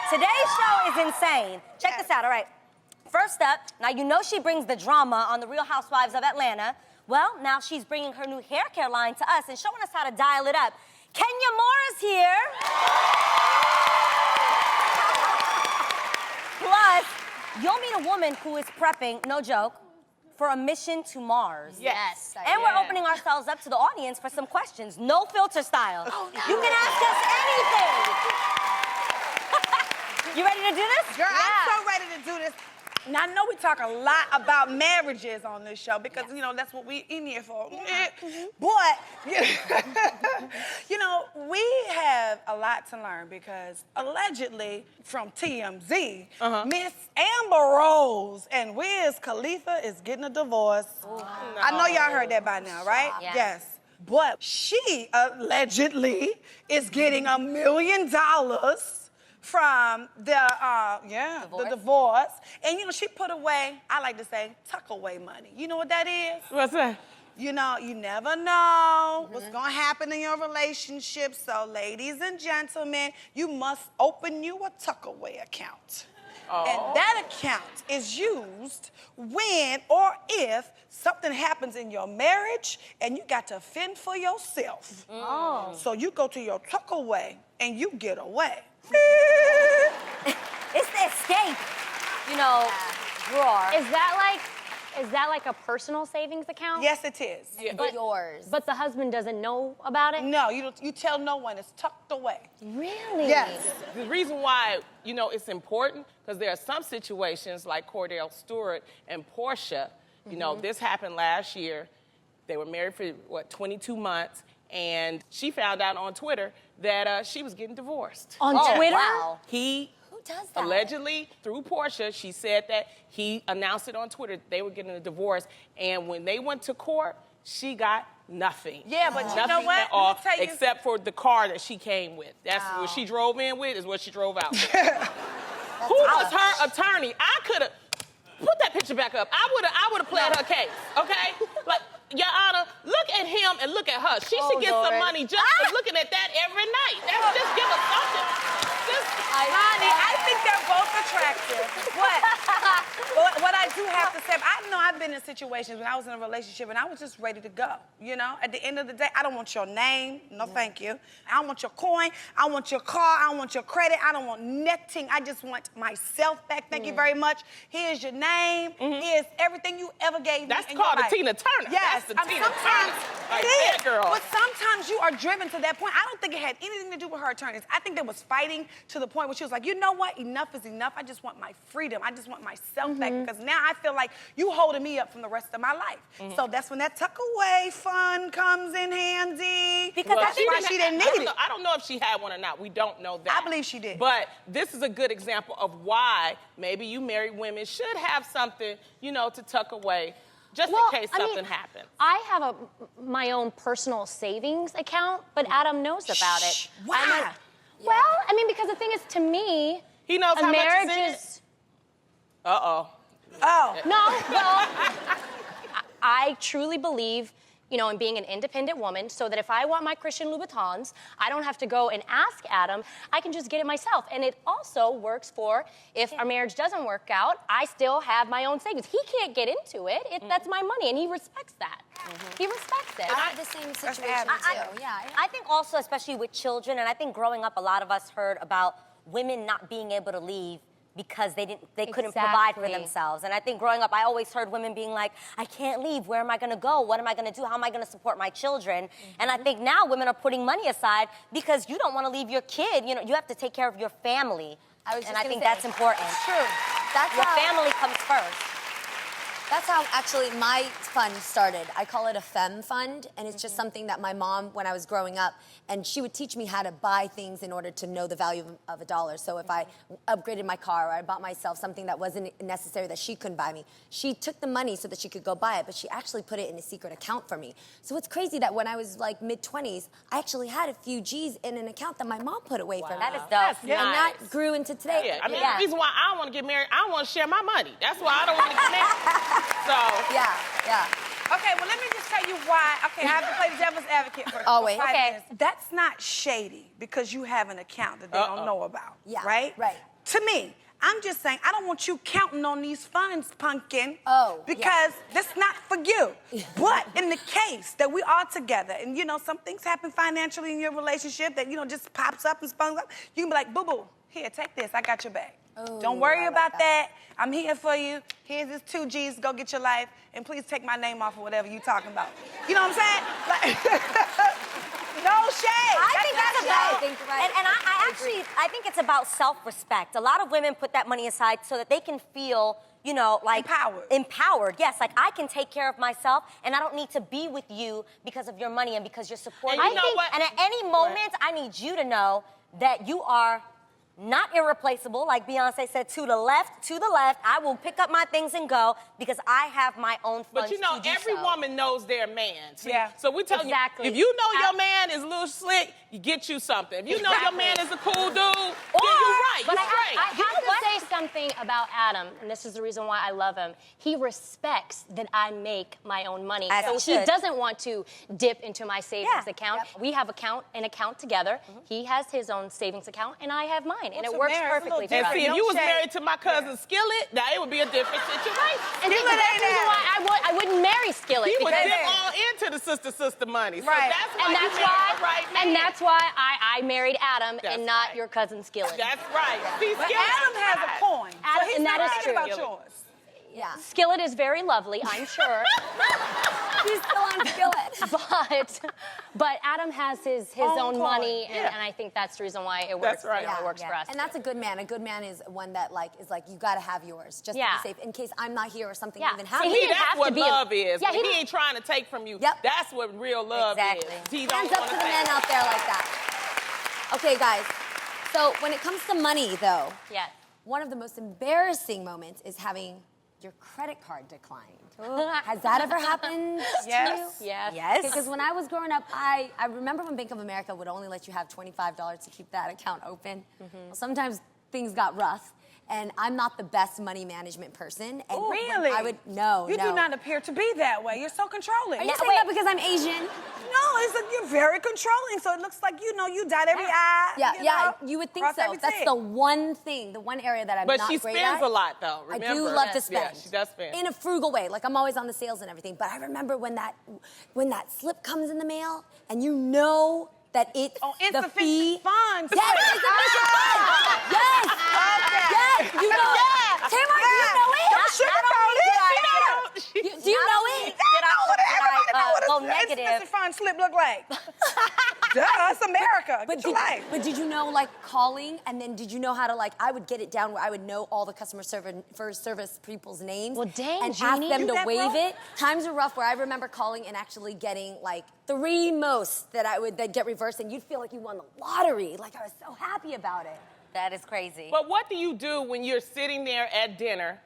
Today's show is insane. Check this out, all right. First up, now you know she brings the drama on the Real Housewives of Atlanta. Well, now she's bringing her new hair care line to us and showing us how to dial it up. Kenya Moore is here. Plus, you'll meet a woman who is prepping, no joke, for a mission to Mars. Yes. And we're opening ourselves up to the audience for some questions, no filter style. Oh, no. You can ask us anything. You ready to do this? Girl, I'm so ready to do this. Now, I know we talk a lot about marriages on this show because, you know, that's what we in here for. But, you know, we have a lot to learn because allegedly from TMZ, Miss Amber Rose and Wiz Khalifa is getting a divorce. No. I know y'all heard that by now, right? Yes. But she allegedly is getting $1 million from the divorce. And, you know, she put away, I like to say, Tuckaway money. You know what that is? What's that? You know, you never know what's gonna happen in your relationship. So, ladies and gentlemen, you must open you a Tuckaway account. And that account is used when or if something happens in your marriage and you got to fend for yourself. So you go to your Tuckaway and you get away. It's the escape, you know, drawer. Is that like a personal savings account? Yes, it is. Yeah. But yours. But the husband doesn't know about it? No, you tell no one. It's tucked away. Really? Yes. The reason why, you know, it's important, because there are some situations like Cordell Stewart and Portia. You know, this happened last year. They were married for, 22 months. And she found out on Twitter that she was getting divorced. On Twitter? Wow. Who does that? Allegedly, through Portia, she said that he announced it on Twitter they were getting a divorce. And when they went to court, she got nothing. Yeah, but you know Nothing what? at all, Let me tell you- except for the car that she came with. That's what she drove in with, is what she drove out with. Who was her attorney? I could have put that picture back up. I would have played her case, okay? Like, Your Honor, look at him and look at her. She should get some money just for looking at that every night. That's just give us something. Honey, I think they're both attractive. What I do have to say, I know I've been in situations when I was in a relationship and I was just ready to go. You know, at the end of the day, I don't want your name. No, thank you. I don't want your coin. I want your car. I don't want your credit. I don't want nothing. I just want myself back. Thank you very much. Here's your name. Here's everything you ever gave me. That's in called your a life. Tina Turner. Yes. That's the Tina Sometimes Turner. it Like, is. yeah, girl. But sometimes you are driven to that point. I don't think it had anything to do with her attorneys. I think they was fighting to the point where she was like, you know what? Enough is enough. I just want my freedom. I just want myself back because now I feel like you holding me up from the rest of my life. So that's when that Tuckaway fund comes in handy. Because that's why she didn't need it. I don't know if she had one or not. We don't know that. I believe she did. But this is a good example of why maybe you married women should have something, you know, to tuck away just in case something happens. I have my own personal savings account, but Adam knows about it. Why? Well, I mean, because the thing is, to me, He knows a how much marriage is in is. Oh. No, well, I truly believe, you know, in being an independent woman, so that if I want my Christian Louboutins, I don't have to go and ask Adam. I can just get it myself. And it also works for if our marriage doesn't work out, I still have my own savings. He can't get into it. That's my money, and he respects that. He respects it. I have the same situation too. I think also, especially with children, and I think growing up, a lot of us heard about women not being able to leave because they couldn't provide for themselves. And I think growing up, I always heard women being like, I can't leave. Where am I going to go? What am I going to do? How am I going to support my children? And I think now women are putting money aside because you don't want to leave your kid. You know, you have to take care of your family And I think that's important. It's true. That's Your how, family comes first. That's how actually my fund started. I call it a femme fund, and it's just something that my mom, when I was growing up, and she would teach me how to buy things in order to know the value of a dollar. So if I upgraded my car or I bought myself something that wasn't necessary that she couldn't buy me, she took the money so that she could go buy it, but she actually put it in a secret account for me. So it's crazy that when I was like mid-20s, I actually had a few G's in an account that my mom put away for me. That is dope. That's And that grew into today. Yeah, I mean, Yeah. the reason why I don't want to get married, I don't want to share my money. That's why I don't want to get married. So, Yeah. Okay, well, let me just tell you why. Okay, I have to play the devil's advocate for Always. 5 Okay. minutes. That's not shady because you have an account that they don't know about. Yeah, Right? right. To me, I'm just saying, I don't want you counting on these funds, pumpkin. Oh, Because that's not for you. But in the case that we are together and, you know, some things happen financially in your relationship that, you know, just pops up and spuns up, you can be like, boo-boo, here, take this. I got your bag. Oh, Don't worry I like about that. that. I'm here for you. Here's this 2 G's. Go get your life. And please take my name off of whatever you talking about. You know what I'm saying? Like, no shade. I think that's about, I think you're right. and I think it's about self-respect. A lot of women put that money aside so that they can feel, you know, like empowered. Yes, like I can take care of myself, and I don't need to be with you because of your money and because you're supporting And me. you know what? And at any moment, I need you to know that you are not irreplaceable, like Beyonce said, to the left, I will pick up my things and go because I have my own funds. but you know, to do every so. woman knows their man. See? Yeah. So we tell Exactly. you, if you know your man is a little slick, you get you something. If you know your man is a cool dude, then you're right. But You're I right. have to say something about Adam, and this is the reason why I love him. He respects that I make my own money. As So he he should. doesn't want to dip into my savings Yeah. account. Yep. We have an account together. He has his own savings account, and I have mine. And it works perfectly for And us. see, if No you was shade. married to my cousin Skillet, now it would be a different situation. And Skillet that's ain't the reason that. why I wouldn't marry Skillet. He would because- dip all into the sister money. So Right. that's why and you that's married why, the right man. and that's why I married Adam That's and not right. your cousin Skillet. That's right. See, But Skillet Adam has a right. coin. Adam- so he's and not that is thinking true. about yours. Yeah. Skillet is very lovely, I'm sure. She's still on skillet. but Adam has his Own own coin. money, and, Yeah. and I think that's the reason why it That's works. right. You know, it works for us. And that's a good man. A good man is one that is like you gotta have yours just Yeah. to be safe in case I'm not here or something Yeah. even See, happens. he See, didn't that's have to what be love is. Yeah, When he he ain't trying to take from you. Yep. That's what real love Exactly. is. He don't Hands up wanna to the take. men out there like that. Okay, guys. So when it comes to money, though, Yes. one of the most embarrassing moments is having your credit card declined. Has that ever happened Yes. to you? Yes. Yes. Because when I was growing up, I remember when Bank of America would only let you have $25 to keep that account open. Well, sometimes things got rough, and I'm not the best money management person. And when Really? I would no. You do not appear to be that way. You're so controlling. Are you saying that because I'm Asian? No, it's like you're very controlling. So it looks like you dot every I. Yeah, you would think cross so. every That's T. the one thing, the one area that I'm But not she great spends at. a lot, though. Remember? I do love to spend. Yeah, she does spend. In a frugal way. Like I'm always on the sales and everything. But I remember when that slip comes in the mail and you know that it's the insufficient fee. funds. Yes, insufficient funds. Yes. Yes. You know it. Tamar, do you know it? Don't sugarcoat it. Do you know it? Did I go Insufficient negative? fund slip look like? Duh, it's America. Get your life. But did you know, like, calling, and then did you know how to, like, I would get it down where I would know all the customer service people's names. Well, dang, and Jeannie. ask them You to that waive broke? it. Times are rough where I remember calling and actually getting, like, 3 most that get reversed, and you'd feel like you won the lottery. Like, I was so happy about it. That is crazy. But what do you do when you're sitting there at dinner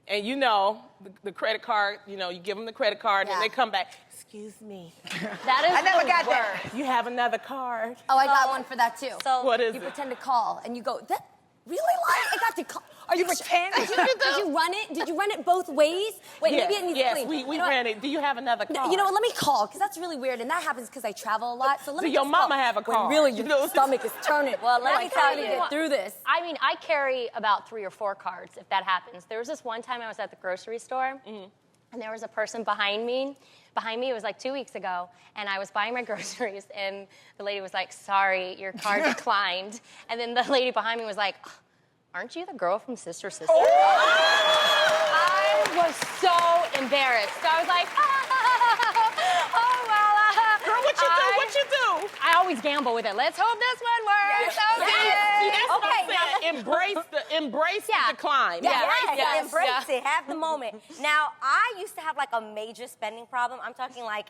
and you know the credit card, you know, you give them the credit card Yeah. and they come back, excuse me, That is I never the got worst. that. you have another card? Oh, I got one for that, too. So What is You it? pretend to call, and you go, that really lying? I got to call. Are you pretend? Did you run it? Did you run it both ways? Wait, maybe it needs yes, clean. we You know what? ran it. Do you have another card? You know what? Let me call because that's really weird, and that happens because I travel a lot. So let Do me your just mama call have a when card? really You your know? stomach is turning. Well, let me Like, tell how do you. get through this. I mean, I carry about 3 or 4 cards if that happens. There was this one time I was at the grocery store, and there was a person behind me. It was like 2 weeks ago, and I was buying my groceries, and the lady was like, "Sorry, your card declined." And then the lady behind me was like, "Aren't you the girl from Sister Sister?" I was so embarrassed. So I was like, "Oh well." Girl, what you do? What you do? I always gamble with it. Let's hope this one works. See, that's what I'm Okay, now saying. embrace the decline. Embrace it. Have the moment. Now, I used to have like a major spending problem. I'm talking like,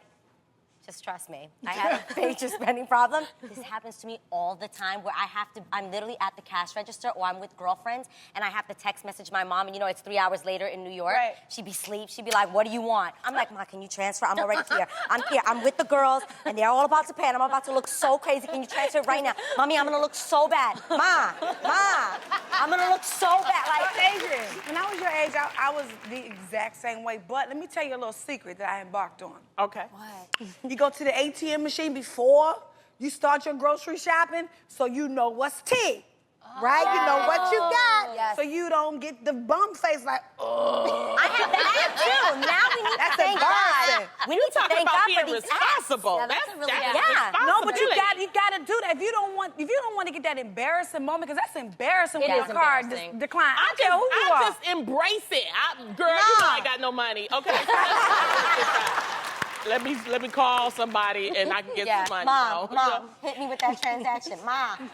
just trust me. I have a major spending problem. This happens to me all the time where I'm literally at the cash register or I'm with girlfriends and I have to text message my mom and it's 3 hours later in New York. Right. She'd be asleep. She'd be like, what do you want? I'm like, Ma, can you transfer? I'm already here. I'm here. I'm with the girls and they're all about to pay and I'm about to look so crazy. Can you transfer it right now? Mommy, I'm gonna look so bad. Ma, I'm gonna look so bad. Like, Adrian, when I was your age, I was the exact same way. But let me tell you a little secret that I embarked on. Okay. You go to the ATM machine before you start your grocery shopping so you know what's tea. Right? You know what you got. Yes. So you don't get the bum face like, oh. I have the app too. Now we need to thank God. We need to thank God for these responsible. Yeah, that's a really good Yeah. No, but you gotta do that. If you don't want to get that embarrassing moment, because that's embarrassing when It your is card embarrassing. decline. I don't care who you are. just embrace it. Girl, you know I ain't got no money. Okay. Let me call somebody and I can get some money. Mom, hit me with that transaction. Mom.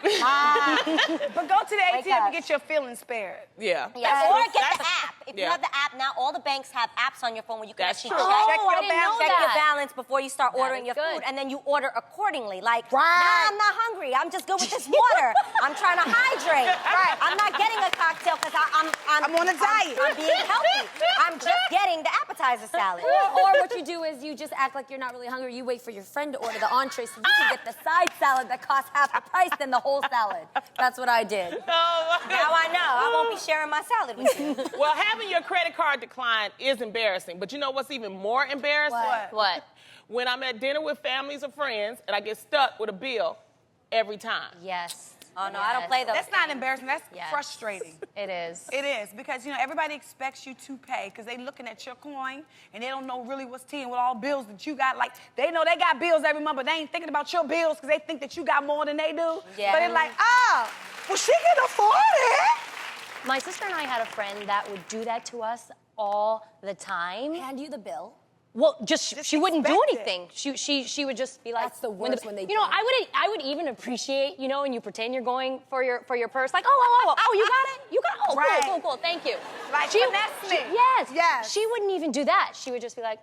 But go to the Wake ATM up. and get your feelings spared. Yeah. Or get the app. If you Yeah. have the app now, all the banks have apps on your phone where you can That's actually true. check Oh, I didn't know check your that. balance before you start ordering is your good. food, and then you order accordingly. Like, Right. nah, I'm not hungry. I'm just good with this water. I'm trying to hydrate. Right. I'm not getting a cocktail because I'm on a diet. I'm being healthy. I'm just getting the appetizer salad. Or what you do is you just act like you're not really hungry. You wait for your friend to order the entree so you can get the side salad that costs half the price than the whole salad. That's what I did. Now I know. I won't be sharing my salad with you. Well, having your credit card decline is embarrassing. But you know what's even more embarrassing? What? When I'm at dinner with families or friends and I get stuck with a bill every time. Yes. Oh, no, I don't play those. That's not embarrassing. That's Yes. frustrating. It is. It is, because, everybody expects you to pay because they looking at your coin and they don't know really what's tea with all bills that you got. Like, they know they got bills every month, but they ain't thinking about your bills because they think that you got more than they do. Yeah. But it's like, well, she can afford it. My sister and I had a friend that would do that to us all the time. Hand you the bill. Well, she wouldn't do expect it. anything. She would just be like. That's the worst when they You know, don't. I would even appreciate, and you pretend you're going for your purse, like, oh, you got it, oh, Right. cool, thank you. Like, finesse me. Yes. She wouldn't even do that. She would just be like,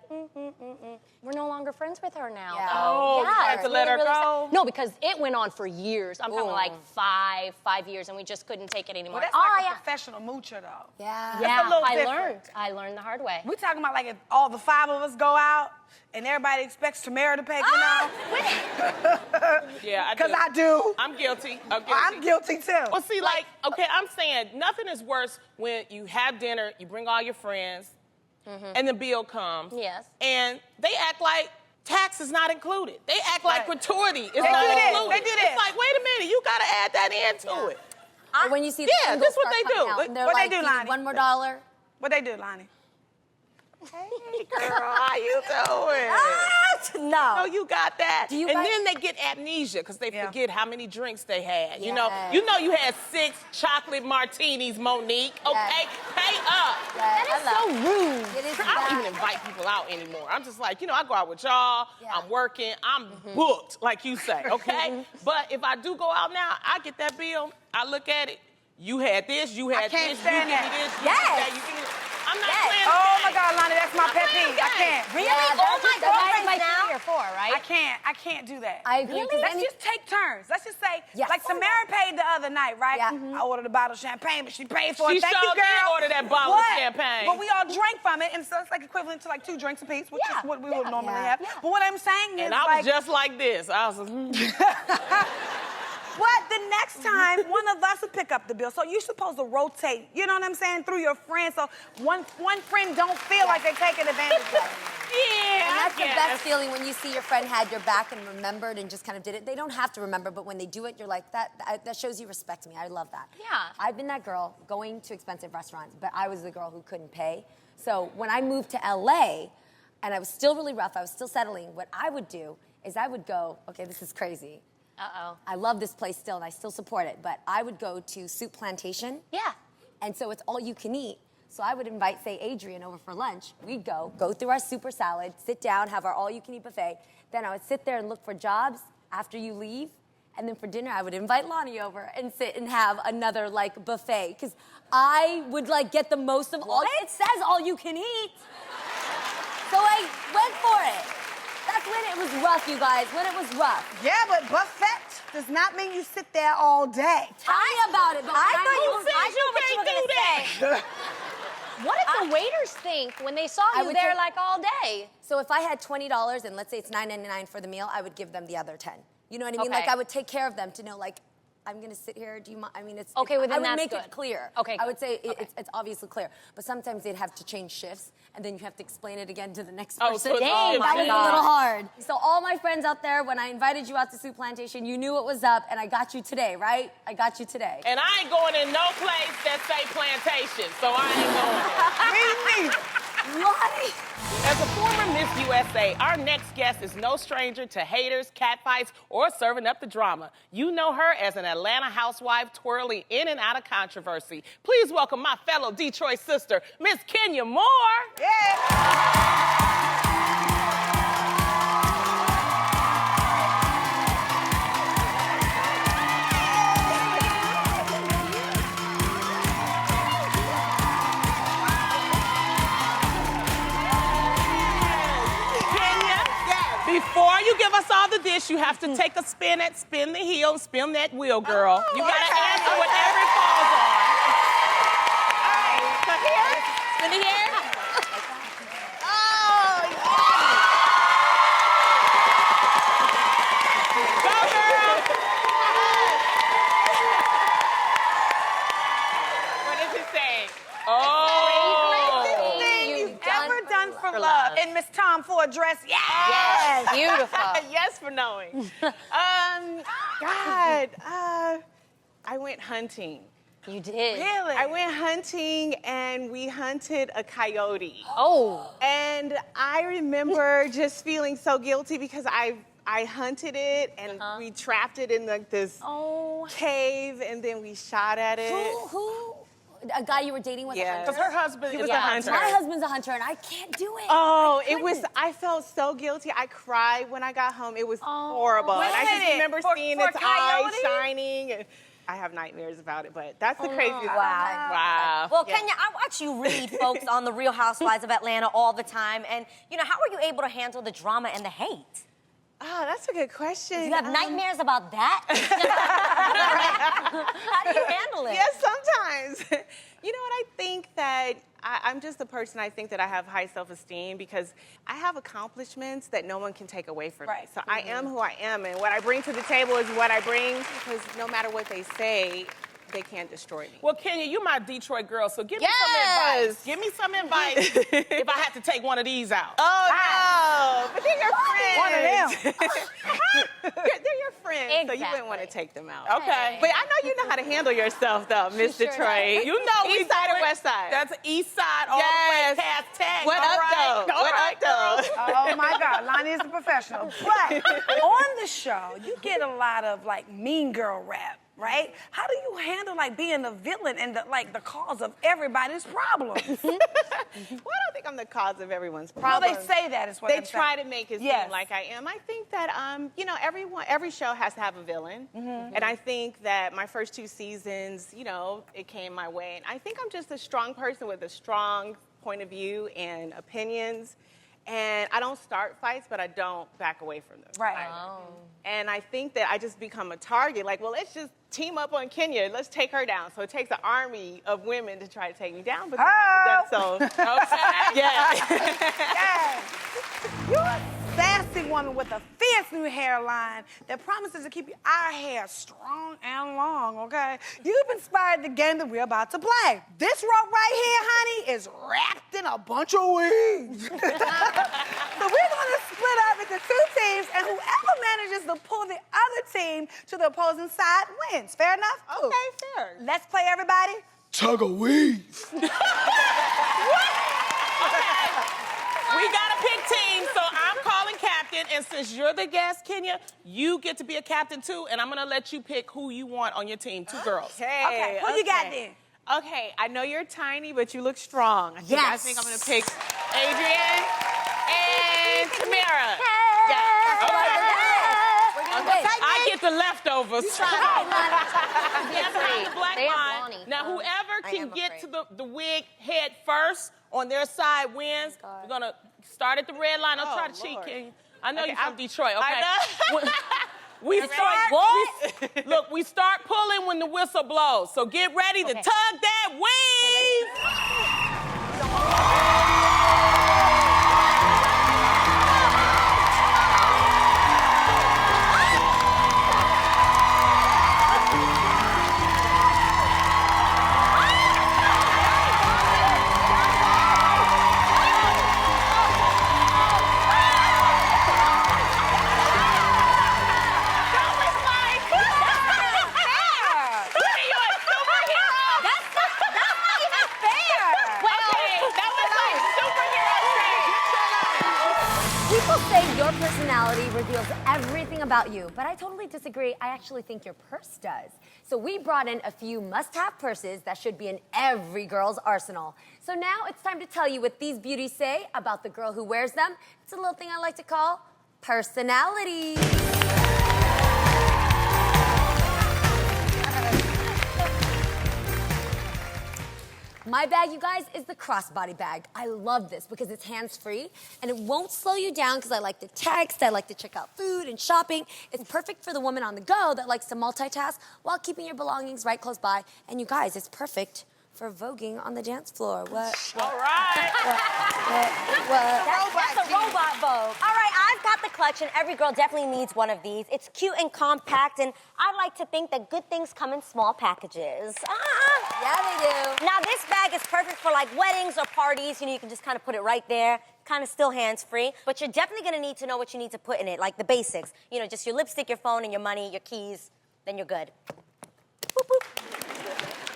we're no longer friends with her now. Yeah. Oh, you had to it's let her really go? sad. No, because it went on for years. I'm talking like five years, and we just couldn't take it anymore. Well, that's like a professional moocher, though. Yeah. That's a little I different. learned the hard way. We talking about like if all the 5 of us go out and everybody expects Tamara to pay, Yeah, Because I do. I'm guilty. I'm guilty too. Well, see, okay, I'm saying nothing is worse when you have dinner, you bring all your friends, and the bill comes. Yes. And they act like tax is not included. They act like gratuity is They not do this. included. They do this. It's like, wait a minute, you gotta add that into it. Or when you see the Yeah, singles that's what start they coming do. out, and they're What they like, do, "Do you Lonnie? $1 more?" What they do, Lonnie? Hey, girl, how you doing? No. No, you got that. Do you and guys- then they get amnesia because they Yeah. forget how many drinks they had. You Yes. know you had 6 chocolate martinis, Monique. Okay, pay up. That That is so rude. It is I don't even bad. invite people out anymore. I'm just like, I go out with y'all. Yeah. I'm working. I'm booked, like you say, okay? But if I do go out now, I get that bill. I look at it. You had this. You had can't this. stand you give that. me this. You Yes. give me that. You give me this. I'm not Yes. playing. Oh the my game. God, Lonnie, that's my pet playing peeve. I games. can't. Really? Yeah, All that's my just- that's girlfriends like now? 3 or 4, right? I can't do that. I agree. 'cause Let's then just take turns. Let's just say, Yes. like Tamara paid the other night, right? Yeah. I ordered a bottle of champagne, but she paid for She it. Thank you, sure did girl. order that bottle of What? champagne. But we all drank from it, and so it's like equivalent to like 2 drinks apiece, which is what we would normally Yeah. have. But what I'm saying is, And I was like, just like this. I was like, but the next time, one of us will pick up the bill. So you're supposed to rotate, you know what I'm saying, through your friends. So one friend don't feel like they're taking advantage of it. yeah. And that's the I best guess. feeling when you see your friend had your back and remembered and just kind of did it. They don't have to remember, but when they do it, you're like, that shows you respect me. I love that. Yeah. I've been that girl going to expensive restaurants, but I was the girl who couldn't pay. So when I moved to LA, and I was still really rough, I was still settling, what I would do is I would go, okay, this is crazy. Uh-oh. I love this place still, and I still support it, but I would go to Soup Plantation. Yeah. And so it's all you can eat. So I would invite, say, Adrian over for lunch. We'd go through our super salad, sit down, have our all-you-can-eat buffet. Then I would sit there and look for jobs after you leave, And then for dinner, I would invite Lonnie over and sit and have another like buffet. Because I would like get the most of all. It says all you can eat. So I went for it. That's when it was rough, you guys, when it was rough. Yeah, but buffet does not mean you sit there all day. Tell me about it. But I thought you said you can't do that. What if the waiters think when they saw you there like all day? So if I had $20 and let's say it's $9.99 for the meal, I would give them the other 10. You know what I mean? Okay. Like I would take care of them to know like, I'm gonna sit here, do you mind? I mean, it's... Okay, well, then I would that's make good. it clear. Okay, I would say okay. it's obviously clear. But sometimes they'd have to change shifts, and then you have to explain it again to the next Oh, person. so it's Dang, that was God. a little hard. So all my friends out there, when I invited you out to Soup Plantation, you knew what was up, and I got you today, right? I got you today. And I ain't going in no place that say plantation, so I ain't going there. Lonnie! As a former Miss USA, our next guest is no stranger to haters, catfights, or serving up the drama. You know her as an Atlanta housewife twirling in and out of controversy. Please welcome my fellow Detroit sister, Miss Kenya Moore. Before you give us all the dish, you have to take a spin the heel, and spin that wheel, girl. You gotta answer whatever it falls on. All right, so here, spin it here. Oh, yeah. Go, girl. What does it say? Oh. You've ever done for love. And Miss Tom for a dress, yes! Beautiful. Yes for knowing. I went hunting. You did. Really? I went hunting and we hunted a coyote. Oh. And I remember just feeling so guilty because I hunted it and we trapped it in like this cave and then we shot at it. Who? A guy you were dating was a hunter? Because her husband is a hunter. My husband's a hunter, and I can't do it. Oh, I felt so guilty. I cried when I got home. It was horrible. And I just remember seeing its eyes shining. And I have nightmares about it, but that's the craziest. Wow. Well, Kenya, I watch you read folks on The Real Housewives of Atlanta all the time. And, you know, how are you able to handle the drama and the hate? Oh, that's a good question. You have nightmares about that? How do you handle it? Yes, sometimes. You know what? I think that I'm just the person, I think that I have high self-esteem because I have accomplishments that no one can take away from me. So I am who I am, and what I bring to the table is what I bring because no matter what they say, they can't destroy me. Well, Kenya, you're my Detroit girl, so give me some advice. Give me some advice if I had to take one of these out. Oh, no. But they're your friends. One of them. They're your friends, so you wouldn't want to take them out. Okay. But I know you know how to handle yourself, though, Miss Detroit. You know East side or west side? That's East side all the way past Tech. What up, though? What up, though? Oh my God, Lonnie is a professional. But on the show, you get a lot of like mean girl rap, right? How do you handle like being the villain and the cause of everybody's problems? Well, I don't think I'm the cause of everyone's problems. No, they say that is what they try to make it seem like I am. I think that you know, every show has to have a villain, and I think that my first 2 seasons, you know, it came my way, and I think I'm just a strong person with a strong point of view and opinions. And I don't start fights, but I don't back away from them. Right. And I think that I just become a target. Like, well, let's just team up on Kenya. Let's take her down. So it takes an army of women to try to take me down. But so, okay. Yes. You're a sassy woman with a fierce new hairline that promises to keep our hair strong and long, okay? You've inspired the game that we're about to play. This rope right here, honey, is wrapped in a bunch of weeds. So we're gonna split up into 2 teams, and whoever manages to pull the other team to the opposing side wins. Fair enough? Okay, fair. Let's play, everybody. Tuckaway. We gotta pick teams, so I'm calling captain, and since you're the guest, Kenya, you get to be a captain too, and I'm gonna let you pick who you want on your team. 2 girls. Okay, who you got then? Okay, I know you're tiny, but you look strong. I think I'm gonna pick Adrienne and Tamara. We're gonna win. I get the left leftovers. Be afraid. Black They have line. Lonnie. Now, whoever I can am get afraid. to the wig head first on their side wins. We're gonna start at the red line. Don't try to cheat, King. I know you're from Detroit, okay? I know. We start. Look, we start pulling when the whistle blows. So get ready to tug that weave. People say your personality reveals everything about you, but I totally disagree. I actually think your purse does. So we brought in a few must-have purses that should be in every girl's arsenal. So now it's time to tell you what these beauties say about the girl who wears them. It's a little thing I like to call personality. My bag, you guys, is the crossbody bag. I love this because it's hands-free and it won't slow you down because I like to text, I like to check out food and shopping. It's perfect for the woman on the go that likes to multitask while keeping your belongings right close by. And you guys, it's perfect for voguing on the dance floor. What? All right. That's a robot vogue. All right, I've got the clutch, and every girl definitely needs one of these. It's cute and compact, and I like to think that good things come in small packages. Yeah, they do. Now, this bag is perfect for like weddings or parties. You know, you can just kind of put it right there, kind of still hands-free. But you're definitely gonna need to know what you need to put in it, like the basics. You know, just your lipstick, your phone, and your money, your keys. Then you're good. Boop, boop.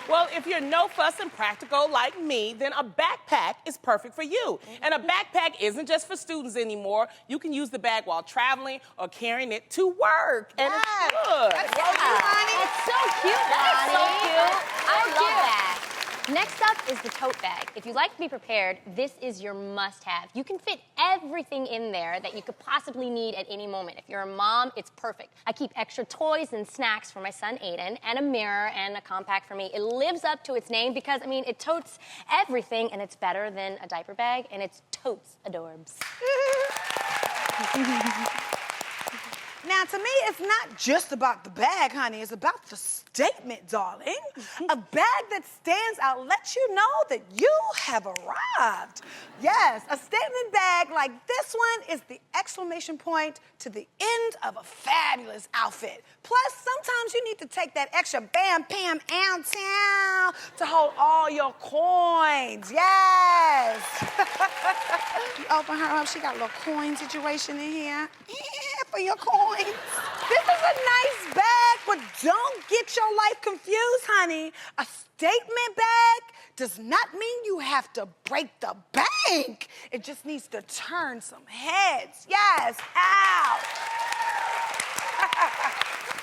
Well, if you're no fuss and practical like me, then a backpack is perfect for you. And a backpack isn't just for students anymore. You can use the bag while traveling or carrying it to work. And it's good. That's so cute, honey. It's so cute, That is so cute. I love that. Next up is the tote bag. If you like to be prepared, this is your must-have. You can fit everything in there that you could possibly need at any moment. If you're a mom, it's perfect. I keep extra toys and snacks for my son Aiden, and a mirror and a compact for me. It lives up to its name because, I mean, it totes everything, and it's better than a diaper bag, and it's totes adorbs. Now, to me, it's not just about the bag, honey. It's about the statement, darling. A bag that stands out lets you know that you have arrived. Yes, a statement bag like this one is the exclamation point to the end of a fabulous outfit. Plus, sometimes you need to take that extra bam, pam, and town to hold all your coins. Yes. You open her up, she got a little coin situation in here. Yeah, for your coins. This is a nice bag, but don't get your life confused, honey. A statement bag does not mean you have to break the bank. It just needs to turn some heads. Yes, out.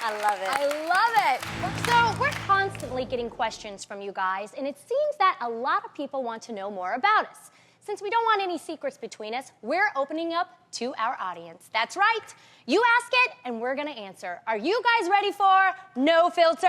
I love it. I love it. So we're constantly getting questions from you guys, and it seems that a lot of people want to know more about us. Since we don't want any secrets between us, we're opening up to our audience. That's right. You ask it, and we're gonna answer. Are you guys ready for No Filter?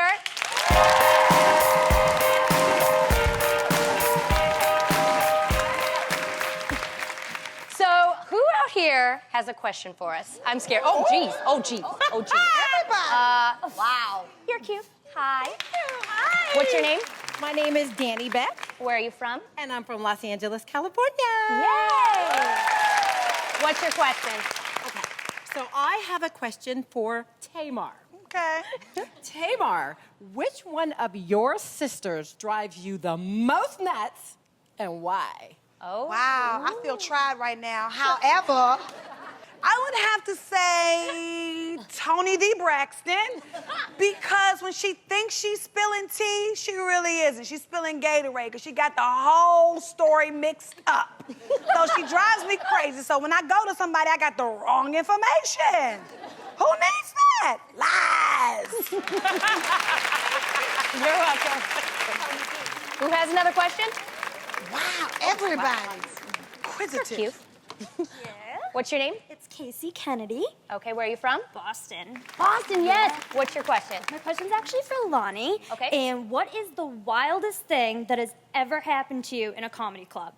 So, who out here has a question for us? I'm scared. Oh, geez. Oh, geez. Oh, geez. Everybody. Wow. You're cute. Hi. Hi. What's your name? My name is Danny Beck, Where are you from? and I'm from Los Angeles, California. Yay! What's your question? Okay, so I have a question for Tamar. Okay. Tamar, which one of your sisters drives you the most nuts, and why? Oh. Wow, I feel tried right now. However, I would have to say Tony D. Braxton, because when she thinks she's spilling tea, she really isn't. She's spilling Gatorade because she got the whole story mixed up. So she drives me crazy. So when I go to somebody, I got the wrong information. Who needs that? Lies. You're welcome. Who has another question? Wow, everybody's inquisitive. Cute. What's your name? It's Casey Kennedy. Okay, where are you from? Boston. Boston, yes. What's your question? My question's actually for Lonnie. Okay. And what is the wildest thing that has ever happened to you in a comedy club?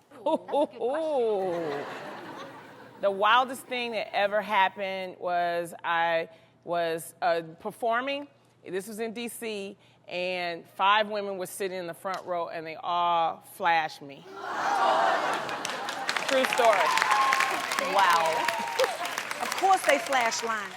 The wildest thing that ever happened was I was performing. This was in D.C., and 5 women were sitting in the front row, and they all flashed me. True story. Wow. Of course they flash line.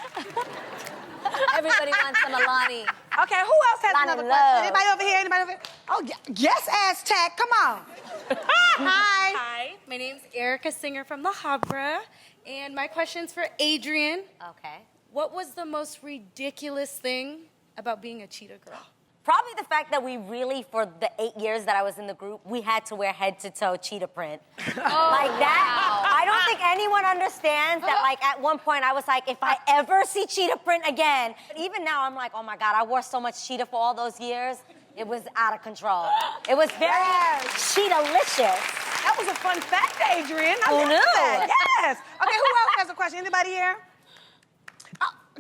Everybody wants some Alani. Okay, who else has Lonnie another Love. question? Anybody over here? Anybody over here? Oh, yes, Aztec. Come on. Hi. Hi, my name's Erica Singer from La Habra, and my question's for Adrian. Okay. What was the most ridiculous thing about being a cheetah girl? Probably the fact that we really, for the 8 years that I was in the group, we had to wear head-to-toe cheetah print. Like that. I don't think anyone understands that, like, at one point I was like, if I ever see cheetah print again. But even now, I'm like, oh my God, I wore so much cheetah for all those years. It was out of control. It was very cheetah-licious. That was a fun fact, Adrian. I Who love knew? that. Yes. Okay, who else has a question? Anybody here?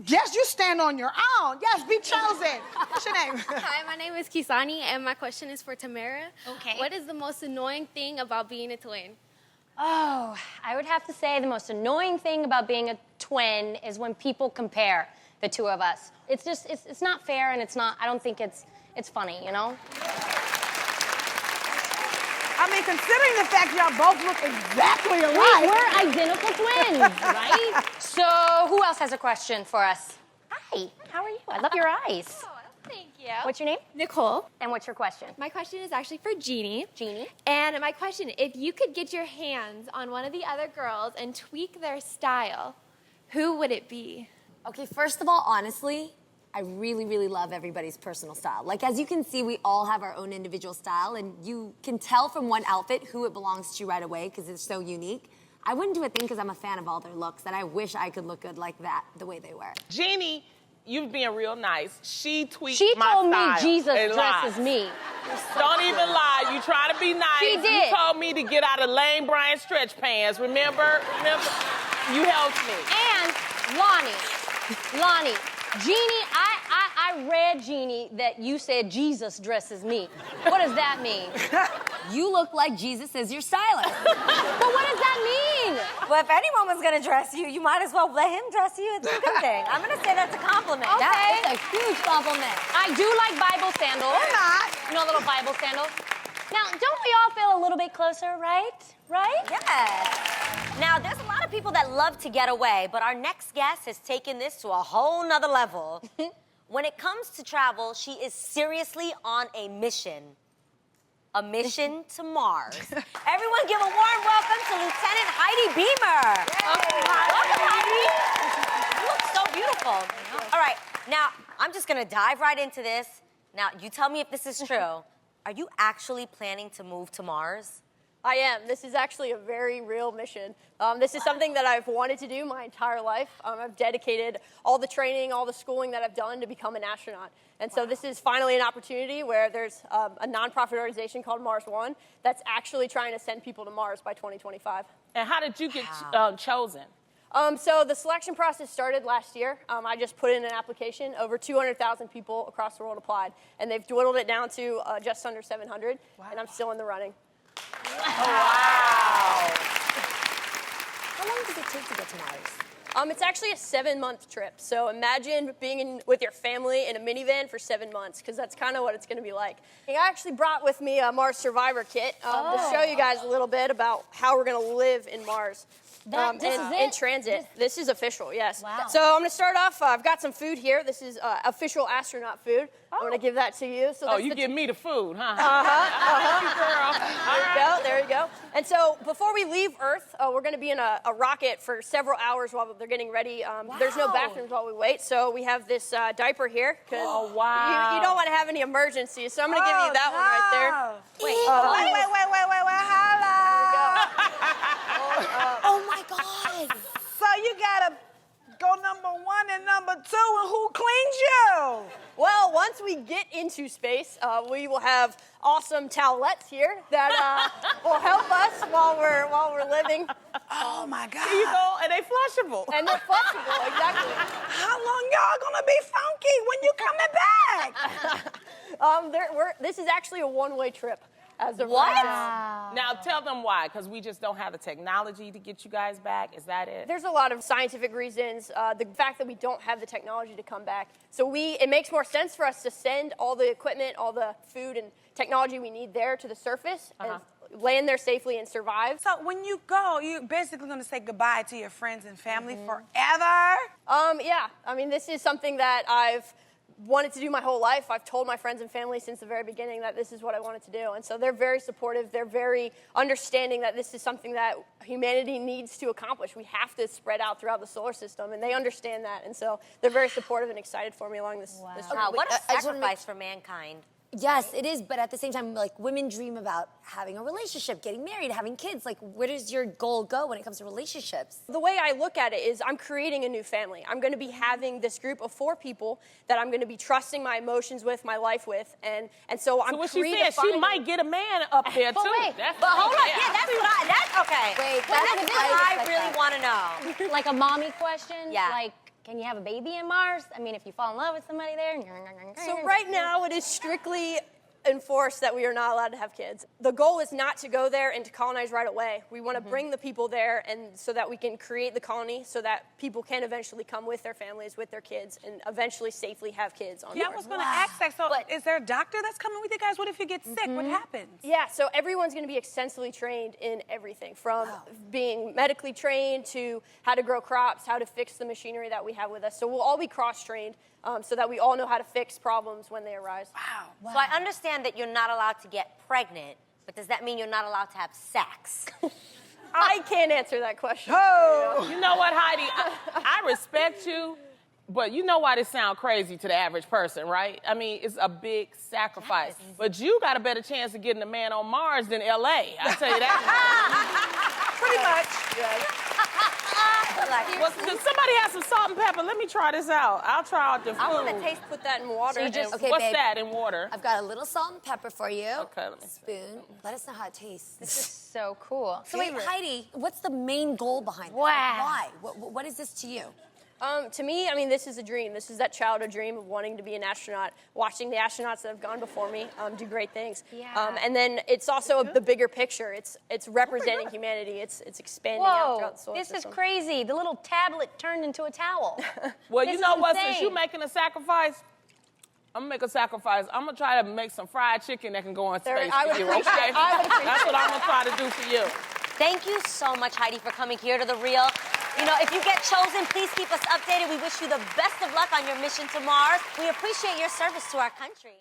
Yes, you stand on your own. Yes, be chosen. What's your name? Hi, my name is Kisani, and my question is for Tamara. Okay. What is the most annoying thing about being a twin? Oh, I would have to say the most annoying thing about being a twin is when people compare the two of us. It's just, it's not fair, and it's not, I don't think it's funny, you know? I mean, considering the fact y'all both look exactly alike. We're identical twins, right? So, who else has a question for us? Hi, how are you? I love your eyes. Oh, thank you. What's your name? Nicole. And what's your question? My question is actually for Jeannie. Jeannie. And my question, if you could get your hands on one of the other girls and tweak their style, who would it be? Okay, first of all, honestly, I really, really love everybody's personal style. Like, as you can see, we all have our own individual style, and you can tell from one outfit who it belongs to right away because it's so unique. I wouldn't do a thing because I'm a fan of all their looks, and I wish I could look good like that, the way they wear. Jeannie, you being real nice. She tweaked She my told me style Jesus and lied. dresses me. Don't even lie. You try to be nice. She did. You told me to get out of Lane Bryant stretch pants. Remember? You helped me. And Lonnie, Jeannie, I read, Jeannie, that you said Jesus dresses me. What does that mean? You look like Jesus is your stylist. But what does that mean? Well, if anyone was gonna dress you, you might as well let him dress you. It's a good thing. I'm gonna say that's a compliment. Okay. That is a huge compliment. I do like Bible sandals. Or not. You know, little Bible sandals. Now, don't we all feel a little bit closer, right? Right? Yes. Now, there's a lot of people that love to get away, but our next guest has taken this to a whole nother level. When it comes to travel, she is seriously on a mission. A mission to Mars. Everyone give a warm welcome to Lieutenant Heidi Beamer. Welcome, Heidi. You look so beautiful. All right, now, I'm just gonna dive right into this. Now, you tell me if this is true. Are you actually planning to move to Mars? I am. This is actually a very real mission. This is something that I've wanted to do my entire life. I've dedicated all the training, all the schooling that I've done to become an astronaut. And so this is finally an opportunity where there's a nonprofit organization called Mars One that's actually trying to send people to Mars by 2025. And how did you get chosen? So the selection process started last year. I just put in an application. Over 200,000 people across the world applied, and they've dwindled it down to just under 700, and I'm still in the running. Wow. How long does it take to get to Mars? It's actually a 7-month trip. So imagine being with your family in a minivan for 7 months, because that's kind of what it's going to be like. I actually brought with me a Mars Survivor kit to show you guys a little bit about how we're going to live in Mars. In transit. This is official, yes. Wow. So I'm going to start off. I've got some food here. This is official astronaut food. I'm going to give that to you. So You give me the food, huh? There you go. And so before we leave Earth, we're going to be in a rocket for several hours while they're getting ready. There's no bathrooms while we wait, so we have this diaper here. Oh, wow. You don't want to have any emergencies, so I'm going to give you that one right there. Wait, holla. Oh my God. So you gotta go number 1 and number 2, and who cleans you? Well, once we get into space, we will have awesome towelettes here that will help us while we're living. Oh my God. Here you go, and they flushable. And they're flushable, exactly. How long y'all gonna be funky when you coming back? This is actually a one-way trip. As of What? right now. Now tell them why, because we just don't have the technology to get you guys back. Is that it? There's a lot of scientific reasons. The fact that we don't have the technology to come back. So it makes more sense for us to send all the equipment, all the food and technology we need there to the surface and land there safely and survive. So when you go, you're basically gonna say goodbye to your friends and family forever? Yeah. I mean, this is something that I've wanted to do my whole life. I've told my friends and family since the very beginning that this is what I wanted to do. And so they're very supportive. They're very understanding that this is something that humanity needs to accomplish. We have to spread out throughout the solar system, and they understand that. And so they're very supportive and excited for me along this journey. Wow, what a I just wanna sacrifice for mankind. Yes, it is, but at the same time, like, women dream about having a relationship, getting married, having kids. Like, where does your goal go when it comes to relationships? The way I look at it is I'm creating a new family. I'm going to be having this group of 4 people that I'm going to be trusting my emotions with, my life with, and so I'm So what she said, she redefining- might get a man up there too. wait, But hold up, yeah, that's okay. Wait, Well, that's that's what what I respect really that. want to know. Like a mommy question? Yeah. Like, can you have a baby in Mars? I mean, if you fall in love with somebody there. So right now it is strictly enforced that we are not allowed to have kids. The goal is not to go there and to colonize right away. We want to bring the people there and so that we can create the colony so that people can eventually come with their families, with their kids, and eventually safely have kids on Yeah, I Mars. was gonna ask that. So is there a doctor that's coming with you guys? What if you get sick? What happens? Yeah, so everyone's going to be extensively trained in everything from being medically trained to how to grow crops, how to fix the machinery that we have with us. So we'll all be cross-trained so that we all know how to fix problems when they arise. Wow. So I understand that you're not allowed to get pregnant, but does that mean you're not allowed to have sex? I can't answer that question. You know what, Heidi? I respect you, but you know why this sounds crazy to the average person, right? I mean, it's a big sacrifice. But you got a better chance of getting a man on Mars than LA. I'll tell you that. Pretty much. Well, does somebody have some salt and pepper? Let me try this out. I'll try out the food. I want to put that in water. So you just- okay, What's babe. that in water? I've got a little salt and pepper for you. Okay, let me see. Spoon. Let us know how it tastes. This is so cool. So wait, Heidi, what's the main goal behind this? Wow. Why? What is this to you? To me, I mean, this is a dream. This is that childhood dream of wanting to be an astronaut, watching the astronauts that have gone before me do great things. Yeah. And then it's also the bigger picture. It's representing humanity. It's expanding out throughout the solar This system. is crazy. The little tablet turned into a towel. Well, This you know is what? insane. Since you making a sacrifice, I'm gonna make a sacrifice. I'm gonna try to make some fried chicken that can go in space I for would you, appreciate- okay? I would appreciate That's what I'm gonna try to do for you. Thank you so much, Heidi, for coming here to The Real. You know, if you get chosen, please keep us updated. We wish you the best of luck on your mission to Mars. We appreciate your service to our country.